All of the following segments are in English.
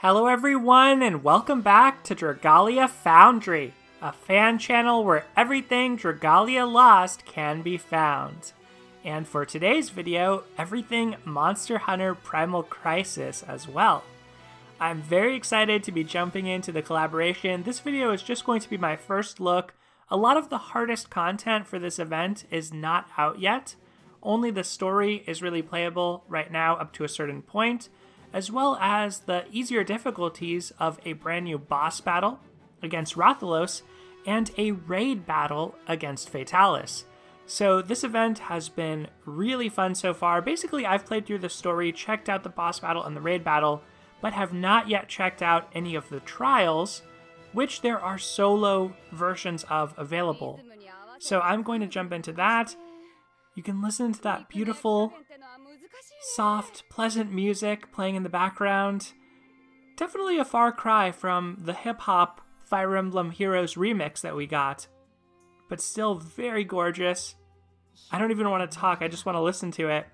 Hello everyone and welcome back to Dragalia Foundry, a fan channel where everything Dragalia Lost can be found. And for today's video, everything Monster Hunter Primal Crisis as well. I'm very excited to be jumping into the collaboration. This video is just going to be my first look. A lot of the hardest content for this event is not out yet. Only the story is really playable right now up to a certain point, as well as the easier difficulties of a brand new boss battle against Rathalos and a raid battle against Fatalis. So this event has been really fun so far. Basically, I've played through the story, checked out the boss battle and the raid battle, but have not yet checked out any of the trials, which there are solo versions of available. So I'm going to jump into that. You can listen to that beautiful, soft, pleasant music playing in the background. Definitely a far cry from the hip-hop Fire Emblem Heroes remix that we got, but still very gorgeous. I don't even want to talk, I just want to listen to it.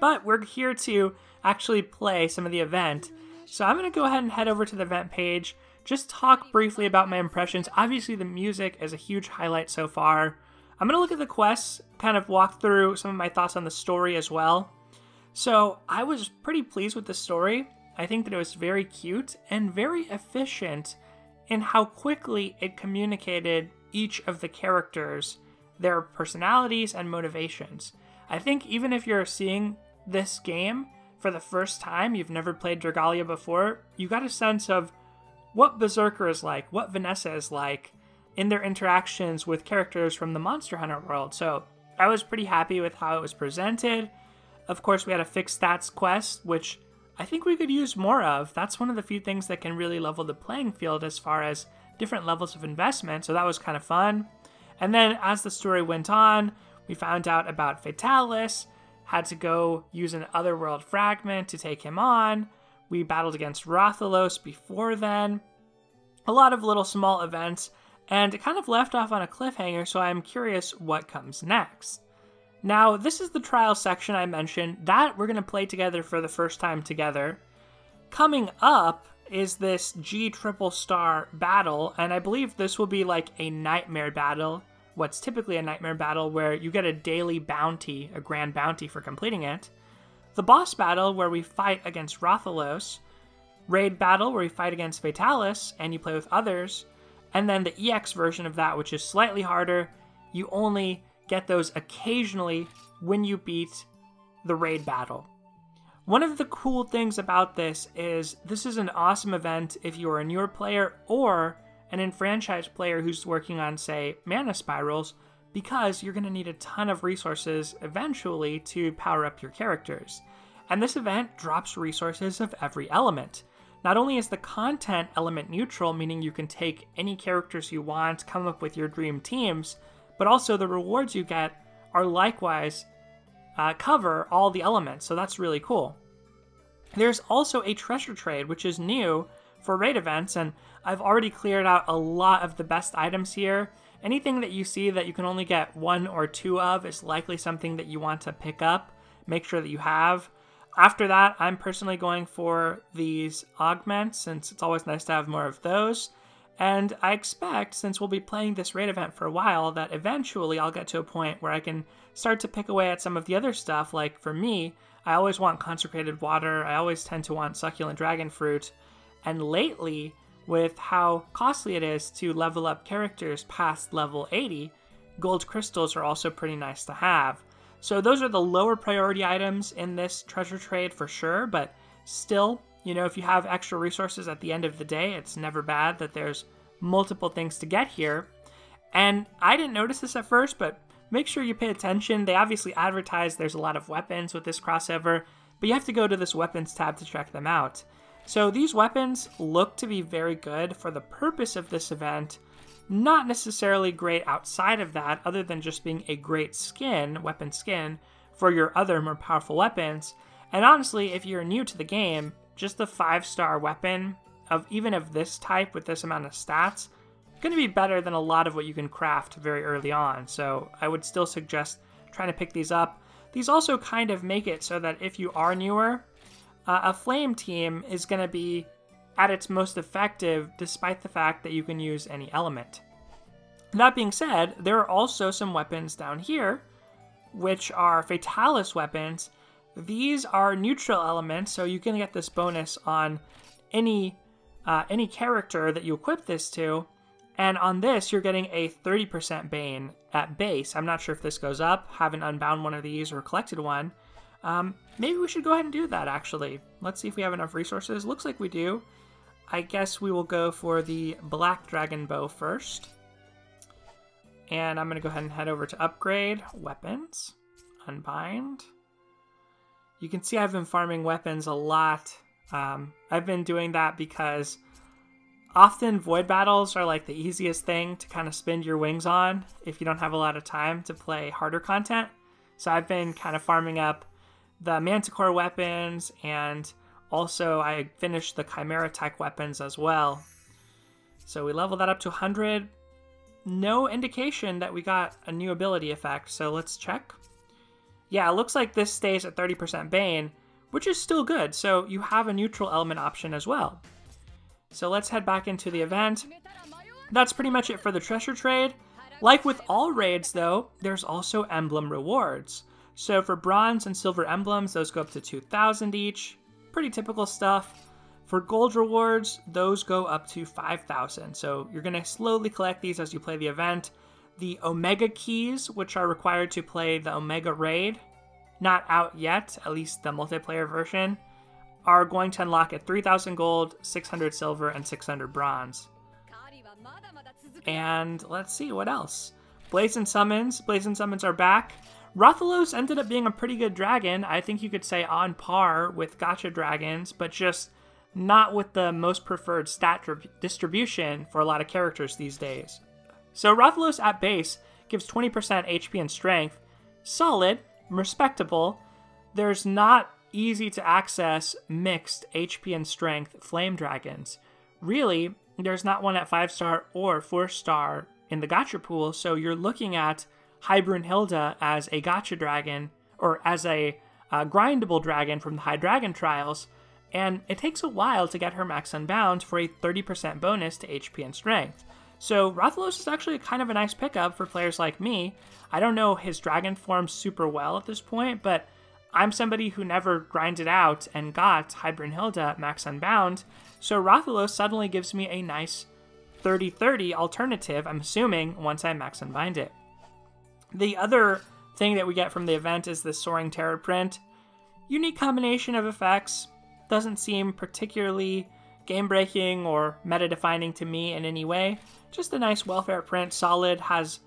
But we're here to actually play some of the event, so I'm going to go ahead and head over to the event page, just talk briefly about my impressions. Obviously the music is a huge highlight so far. I'm going to look at the quests, kind of walk through some of my thoughts on the story as well. So I was pretty pleased with the story. I think that it was very cute and very efficient in how quickly it communicated each of the characters, their personalities and motivations. I think even if you're seeing this game for the first time, you've never played Dragalia before, you got a sense of what Berserker is like, what Vanessa is like in their interactions with characters from the Monster Hunter world. So I was pretty happy with how it was presented. Of course, we had a fixed stats quest, which I think we could use more of. That's one of the few things that can really level the playing field as far as different levels of investment, so that was kind of fun. And then as the story went on, we found out about Fatalis, had to go use an Otherworld fragment to take him on. We battled against Rathalos before then. A lot of little small events, and it kind of left off on a cliffhanger, so I'm curious what comes next. Now, this is the trial section I mentioned, that we're going to play together for the first time together. Coming up is this G triple star battle, and I believe this will be like a nightmare battle, what's typically a nightmare battle where you get a daily bounty, a grand bounty for completing it. The boss battle where we fight against Rathalos, raid battle where we fight against Fatalis and you play with others, and then the EX version of that, which is slightly harder. You only get those occasionally when you beat the raid battle. One of the cool things about this is an awesome event if you're a newer player or an enfranchised player who's working on, say, mana spirals, because you're going to need a ton of resources eventually to power up your characters. And this event drops resources of every element. Not only is the content element neutral, meaning you can take any characters you want, come up with your dream teams, but also the rewards you get are likewise cover all the elements, so that's really cool. There's also a treasure trade, which is new for raid events, and I've already cleared out a lot of the best items here. Anything that you see that you can only get one or two of is likely something that you want to pick up, make sure that you have. After that, I'm personally going for these augments, since it's always nice to have more of those. And I expect, since we'll be playing this raid event for a while, that eventually I'll get to a point where I can start to pick away at some of the other stuff. Like for me, I always want consecrated water, I always tend to want succulent dragon fruit, and lately, with how costly it is to level up characters past level 80, gold crystals are also pretty nice to have. So those are the lower priority items in this treasure trade for sure, but still, you know, if you have extra resources at the end of the day, it's never bad that there's multiple things to get here. And I didn't notice this at first, but make sure you pay attention. They obviously advertise there's a lot of weapons with this crossover, but you have to go to this weapons tab to check them out. So these weapons look to be very good for the purpose of this event. Not necessarily great outside of that, other than just being a great skin, weapon skin, for your other more powerful weapons. And honestly, if you're new to the game, just the 5-star weapon even of this type with this amount of stats going to be better than a lot of what you can craft very early on. So I would still suggest trying to pick these up. These also kind of make it so that if you are newer, a flame team is going to be at its most effective despite the fact that you can use any element. That being said, there are also some weapons down here, which are Fatalis Weapons. These are neutral elements, so you can get this bonus on any character that you equip this to. And on this, you're getting a 30% Bane at base. I'm not sure if this goes up. Haven't unbound one of these or collected one. Maybe we should go ahead and do that, actually. Let's see if we have enough resources. Looks like we do. I guess we will go for the Black Dragon Bow first. And I'm going to go ahead and head over to upgrade weapons, unbind. You can see I've been farming weapons a lot. I've been doing that because often void battles are like the easiest thing to kind of spin your wings on if you don't have a lot of time to play harder content. So I've been kind of farming up the Manticore weapons, and also I finished the Chimera Tech weapons as well. So we leveled that up to 100. No indication that we got a new ability effect, so let's check. Yeah, it looks like this stays at 30% Bane, which is still good, so you have a neutral element option as well. So let's head back into the event. That's pretty much it for the treasure trade. Like with all raids though, there's also Emblem Rewards. So for bronze and silver emblems, those go up to 2,000 each. Pretty typical stuff. For gold rewards, those go up to 5,000. So you're going to slowly collect these as you play the event. The Omega keys, which are required to play the Omega raid, not out yet, at least the multiplayer version, are going to unlock at 3,000 gold, 600 silver, and 600 bronze. And let's see, what else? Blazing Summons. Blazing Summons are back. Rathalos ended up being a pretty good dragon. I think you could say on par with gacha dragons, but just not with the most preferred stat distribution for a lot of characters these days. So Rathalos at base gives 20% HP and strength. Solid, respectable. There's not easy to access mixed HP and strength flame dragons. Really, there's not one at 5-star or 4-star in the gacha pool, so you're looking at Hilda as a gacha dragon, or as a grindable dragon from the High Dragon Trials, and it takes a while to get her max unbound for a 30% bonus to HP and strength. So Rathalos is actually kind of a nice pickup for players like me. I don't know his dragon form super well at this point, but I'm somebody who never grinded out and got Hilda max unbound, so Rathalos suddenly gives me a nice 30-30 alternative, I'm assuming, once I max unbind it. The other thing that we get from the event is the Soaring Terror print. Unique combination of effects. Doesn't seem particularly game-breaking or meta-defining to me in any way. Just a nice welfare print. Solid, has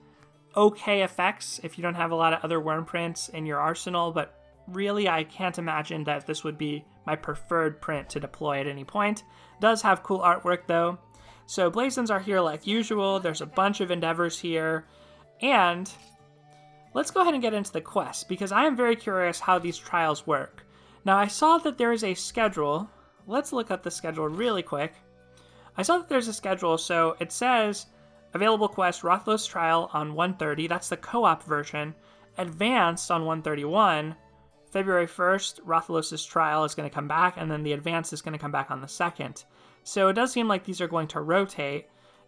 okay effects if you don't have a lot of other worm prints in your arsenal, but really I can't imagine that this would be my preferred print to deploy at any point. Does have cool artwork though. So Blazons are here like usual. There's a bunch of endeavors here. And let's go ahead and get into the quest, because I am very curious how these trials work. Now I saw that there is a schedule. Let's look at the schedule really quick. I saw that there's a schedule, so it says available quest Rathalos Trial on 130, that's the co-op version. Advanced on 131. February 1st, Rathalos' Trial is going to come back, and then the Advanced is going to come back on the 2nd. So it does seem like these are going to rotate,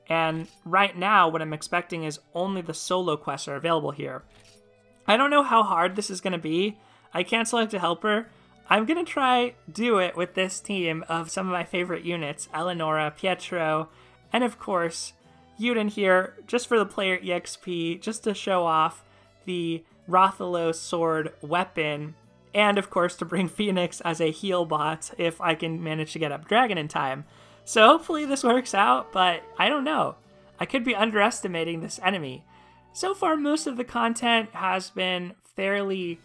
and right now what I'm expecting is only the solo quests are available here. I don't know how hard this is going to be. I can't select a helper. I'm going to try do it with this team of some of my favorite units, Eleonora, Pietro, and of course, Yuden here, just for the player EXP, just to show off the Rathalos sword weapon, and of course to bring Phoenix as a heal bot if I can manage to get up Dragon in time. So hopefully this works out, but I don't know. I could be underestimating this enemy. So far, most of the content has been fairly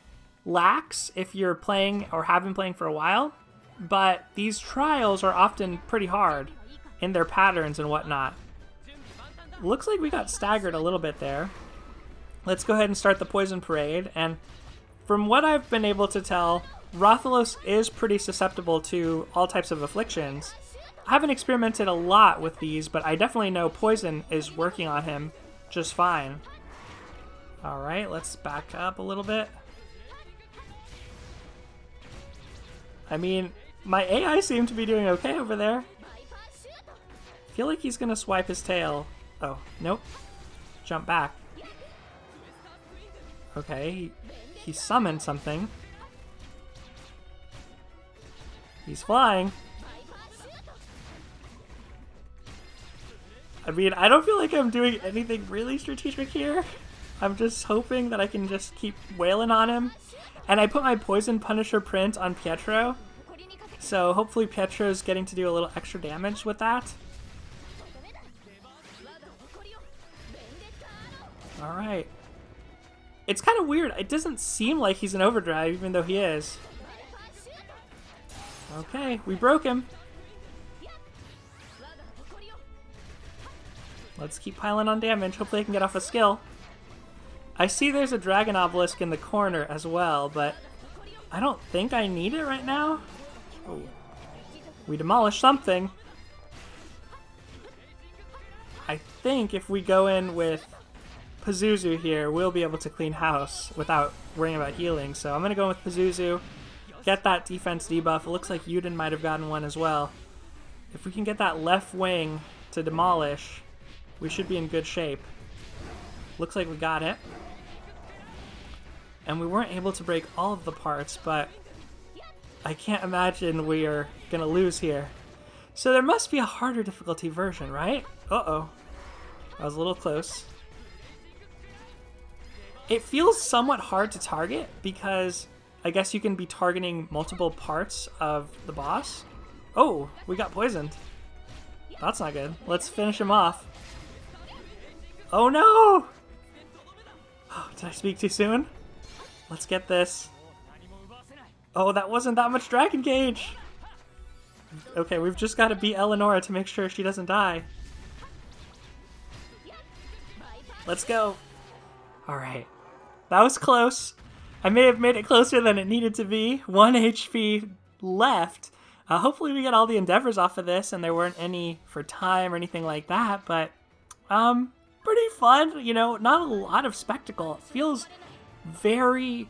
lax if you're playing or have been playing for a while, but these trials are often pretty hard in their patterns and whatnot. Looks like we got staggered a little bit there. Let's go ahead and start the Poison Parade, and from what I've been able to tell, Rathalos is pretty susceptible to all types of afflictions. I haven't experimented a lot with these, but I definitely know Poison is working on him just fine. Alright, let's back up a little bit. I mean, my AI seemed to be doing okay over there. feel like he's gonna swipe his tail. Oh, nope. Jump back. Okay, he summoned something. He's flying. I mean, I don't feel like I'm doing anything really strategic here. I'm just hoping that I can just keep wailing on him. And I put my Poison Punisher print on Pietro. So hopefully Pietro's getting to do a little extra damage with that. Alright. It's kind of weird. It doesn't seem like he's in overdrive, even though he is. Okay, we broke him. Let's keep piling on damage. Hopefully I can get off a skill. I see there's a Dragon Obelisk in the corner as well, but I don't think I need it right now. Oh. We demolished something. I think if we go in with Pazuzu here, we'll be able to clean house without worrying about healing. So I'm going to go with Pazuzu, get that defense debuff. It looks like Yuden might have gotten one as well. If we can get that left wing to demolish, we should be in good shape. Looks like we got it. And we weren't able to break all of the parts, but I can't imagine we are going to lose here. So there must be a harder difficulty version, right? Uh-oh. I was a little close. It feels somewhat hard to target because I guess you can be targeting multiple parts of the boss. Oh, we got poisoned. That's not good. Let's finish him off. Oh no! Oh, did I speak too soon? Let's get this. Oh, that wasn't that much Dragon Cage! Okay, we've just got to beat Eleonora to make sure she doesn't die. Let's go. Alright. That was close. I may have made it closer than it needed to be. 1 HP left. Hopefully we get all the endeavors off of this and there weren't any for time or anything like that, but pretty fun, you know, not a lot of spectacle. It feels very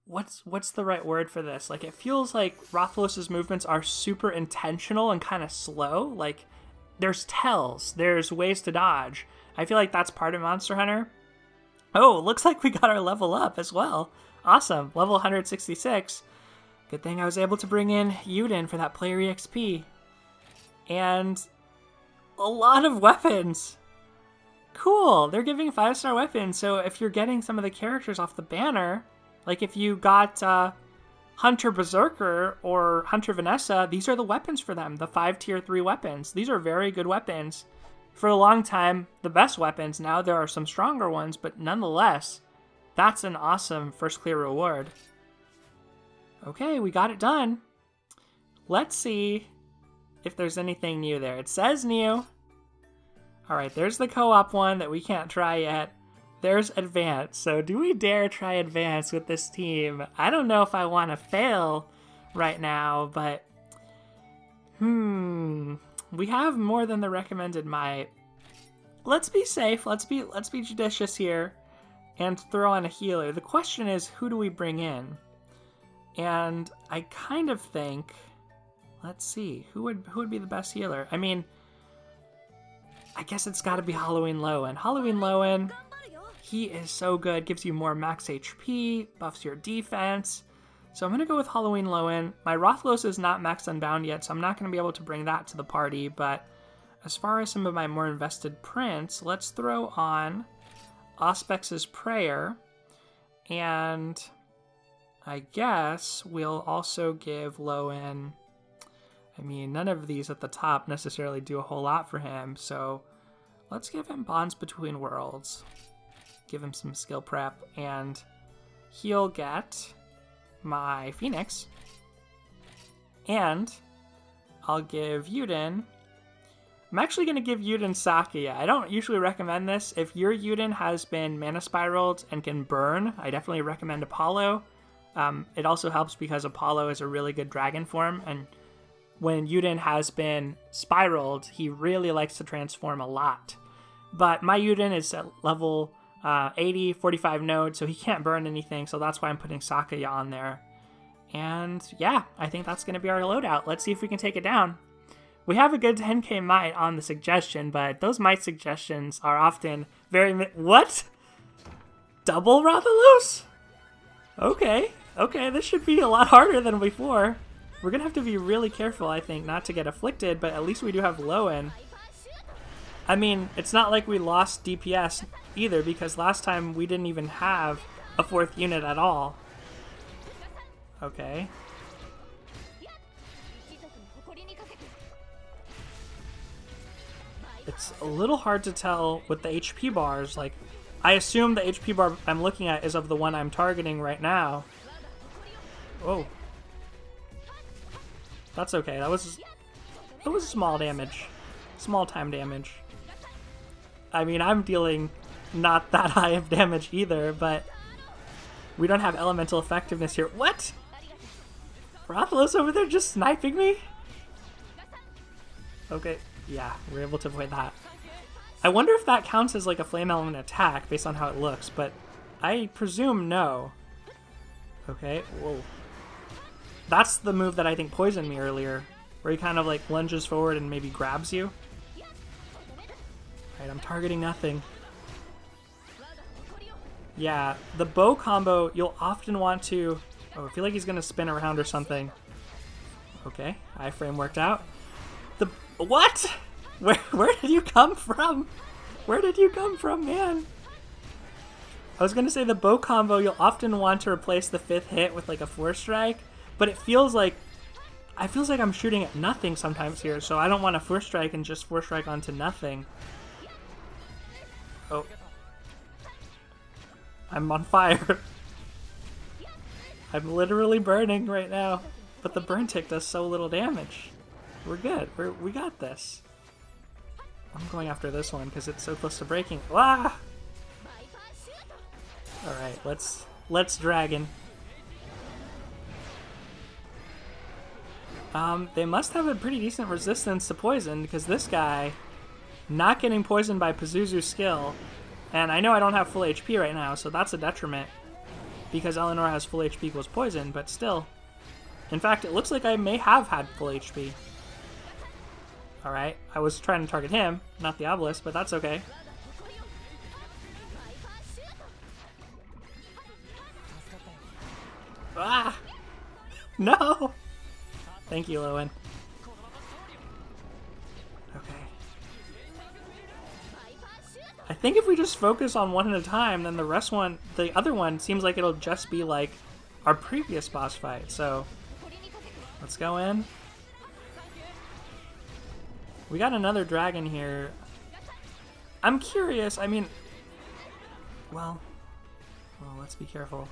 what's the right word for this? Like, it feels like Rathalos' movements are super intentional and kind of slow. Like, there's tells, there's ways to dodge. I feel like that's part of Monster Hunter. Oh, looks like we got our level up as well. Awesome, level 166. Good thing I was able to bring in Yuden for that player EXP. And a lot of weapons. Cool, they're giving 5-star weapons, so if you're getting some of the characters off the banner, like if you got Hunter Berserker or Hunter Vanessa, these are the weapons for them, the 5 tier 3 weapons. These are very good weapons. For a long time, the best weapons. Now there are some stronger ones, but nonetheless, that's an awesome first clear reward. Okay, we got it done. Let's see if there's anything new there. It says new. Alright, there's the co-op one that we can't try yet. There's Advance. So do we dare try Advance with this team? I don't know if I want to fail right now, but we have more than the recommended might. Let's be safe. Let's be judicious here and throw on a healer. The question is, who do we bring in? And I kind of think, let's see, who would be the best healer? I mean, I guess it's got to be Halloween Lowen. Halloween Lowen, he is so good. Gives you more max HP, buffs your defense. So I'm going to go with Halloween Lowen. My Rathalos is not maxed Unbound yet, so I'm not going to be able to bring that to the party. But as far as some of my more invested prints, let's throw on Auspex's Prayer. And I guess we'll also give Lowen... I mean, none of these at the top necessarily do a whole lot for him, so let's give him Bonds Between Worlds. Give him some skill prep, and he'll get my Phoenix. And I'll give Yuden... I'm actually going to give Yuden Sakuya. I don't usually recommend this. If your Yuden has been Mana Spiraled and can burn, I definitely recommend Apollo. It also helps because Apollo is a really good dragon form, and when Yuden has been spiraled, he really likes to transform a lot. But my Yuden is at level 80, 45 node, so he can't burn anything, so that's why I'm putting Sakuya on there. And yeah, I think that's going to be our loadout. Let's see if we can take it down. We have a good 10k might on the suggestion, but those might suggestions are often very... What? Double Rathalos? Okay, okay, this should be a lot harder than before. We're gonna have to be really careful, I think, not to get afflicted, but at least we do have Lowen. I mean, it's not like we lost DPS either, because last time we didn't even have a 4th unit at all. Okay. It's a little hard to tell with the HP bars. Like, I assume the HP bar I'm looking at is of the one I'm targeting right now. Whoa. That's okay. That was small damage. Small time damage. I mean, I'm dealing not that high of damage either, but we don't have elemental effectiveness here. What? Rathalos over there just sniping me? Okay. Yeah, we're able to avoid that. I wonder if that counts as like a flame element attack based on how it looks, but I presume no. Okay, whoa. That's the move that I think poisoned me earlier, where he kind of like lunges forward and maybe grabs you. Alright, I'm targeting nothing. Yeah, the bow combo, you'll often want to... Oh, I feel like he's going to spin around or something. Okay, iframe worked out. What? Where did you come from? Where did you come from, man? I was gonna say the bow combo, you'll often want to replace the 5th hit with like a 4 strike, but it feels like I'm shooting at nothing sometimes here, so I don't want to 4 strike and just 4 strike onto nothing. Oh. I'm on fire. I'm literally burning right now, but the burn tick does so little damage. We're good. We got this. I'm going after this one because it's so close to breaking. Ah! All right, let's dragon. They must have a pretty decent resistance to poison because this guy not getting poisoned by Pazuzu's skill, and I know I don't have full HP right now, so that's a detriment because Eleanor has full HP equals poison, but still. In fact, it looks like I may have had full HP. Alright, I was trying to target him, not the obelisk, but that's okay. Ah! No! Thank you, Lowen. Okay. I think if we just focus on one at a time, then the other one seems like it'll just be like our previous boss fight, so let's go in. We got another dragon here. I'm curious, I mean... Well, let's be careful.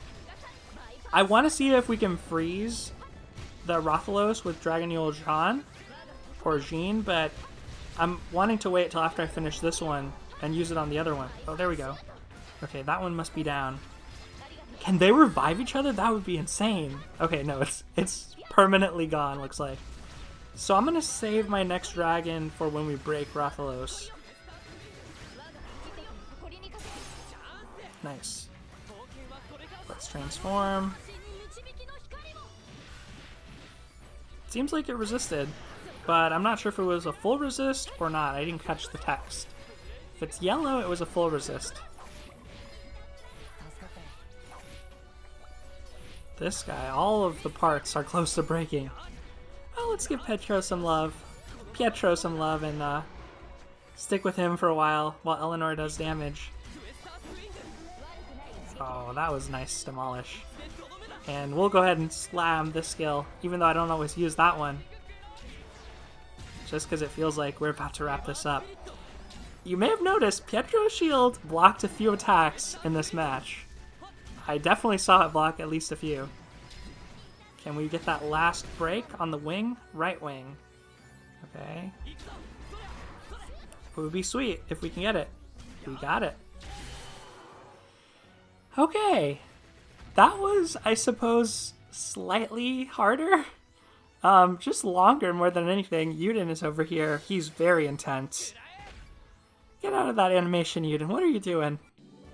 I want to see if we can freeze the Rathalos with Dragalia Jean, or Jean, but I'm wanting to wait till after I finish this one and use it on the other one. Oh, there we go. Okay, that one must be down. Can they revive each other? That would be insane. Okay, no, it's permanently gone, looks like. So I'm going to save my next dragon for when we break Rathalos. Nice. Let's transform. Seems like it resisted, but I'm not sure if it was a full resist or not. I didn't catch the text. If it's yellow, it was a full resist. This guy, all of the parts are close to breaking. Oh, let's give Pietro some love. And stick with him for a while Eleanor does damage. Oh, that was nice demolish. And we'll go ahead and slam this skill, even though I don't always use that one. Just because it feels like we're about to wrap this up. You may have noticed Pietro's shield blocked a few attacks in this match. I definitely saw it block at least a few. Can we get that last break on the wing? Right wing. Okay. It would be sweet if we can get it. We got it. Okay. That was, I suppose, slightly harder. Just longer more than anything. Yuden is over here. He's very intense. Get out of that animation, Yuden. What are you doing?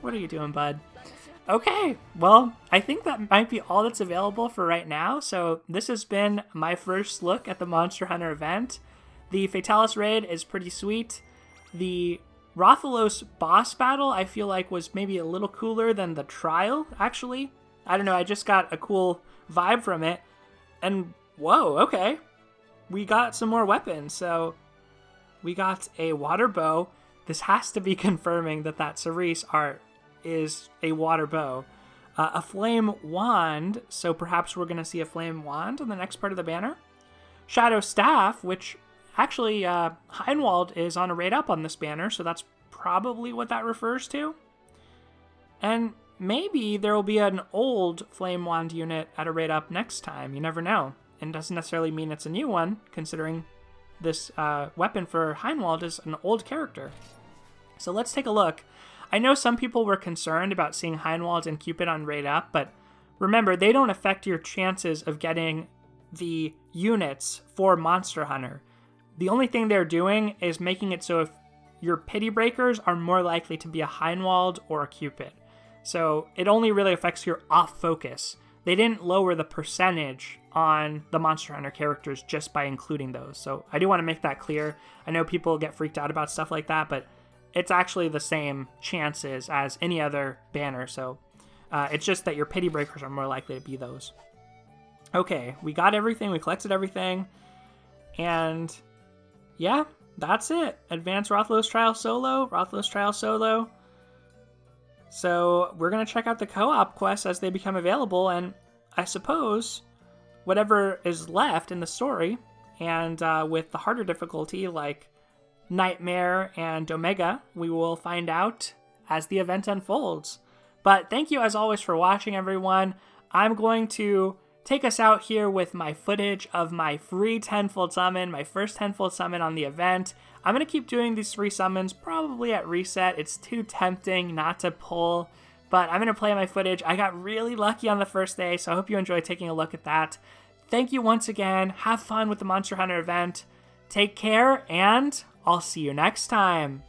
What are you doing, bud? Okay, well, I think that might be all that's available for right now. So this has been my first look at the Monster Hunter event. The Fatalis raid is pretty sweet. The Rathalos boss battle, I feel like, was maybe a little cooler than the trial, actually. I don't know, I just got a cool vibe from it. And, whoa, okay. We got some more weapons, so we got a water bow. This has to be confirming that that Cerise art is a water bow. A flame wand, so perhaps we're going to see a flame wand on the next part of the banner. Shadow staff, which actually Heinwald is on a raid up on this banner, so that's probably what that refers to. And maybe there will be an old flame wand unit at a raid up next time. You never know. And doesn't necessarily mean it's a new one, considering this weapon for Heinwald is an old character. So let's take a look. I know some people were concerned about seeing Heinwald and Cupid on raid up, but remember, they don't affect your chances of getting the units for Monster Hunter. The only thing they're doing is making it so if your pity breakers are more likely to be a Heinwald or a Cupid. So it only really affects your off focus. They didn't lower the percentage on the Monster Hunter characters just by including those. So I do want to make that clear. I know people get freaked out about stuff like that, but it's actually the same chances as any other banner. So it's just that your pity breakers are more likely to be those. Okay, we got everything. We collected everything. And yeah, that's it. Advanced Rathalos Trial Solo, Rathalos Trial Solo. So we're going to check out the co-op quests as they become available, and I suppose whatever is left in the story, and with the harder difficulty like Nightmare and Omega, we will find out as the event unfolds. But thank you as always for watching, everyone. I'm going to take us out here with my footage of my free tenfold summon, my first tenfold summon on the event. I'm going to keep doing these 3 summons probably at reset. It's too tempting not to pull, but I'm going to play my footage. I got really lucky on the first day, so I hope you enjoy taking a look at that. Thank you once again. Have fun with the Monster Hunter event. Take care, and I'll see you next time.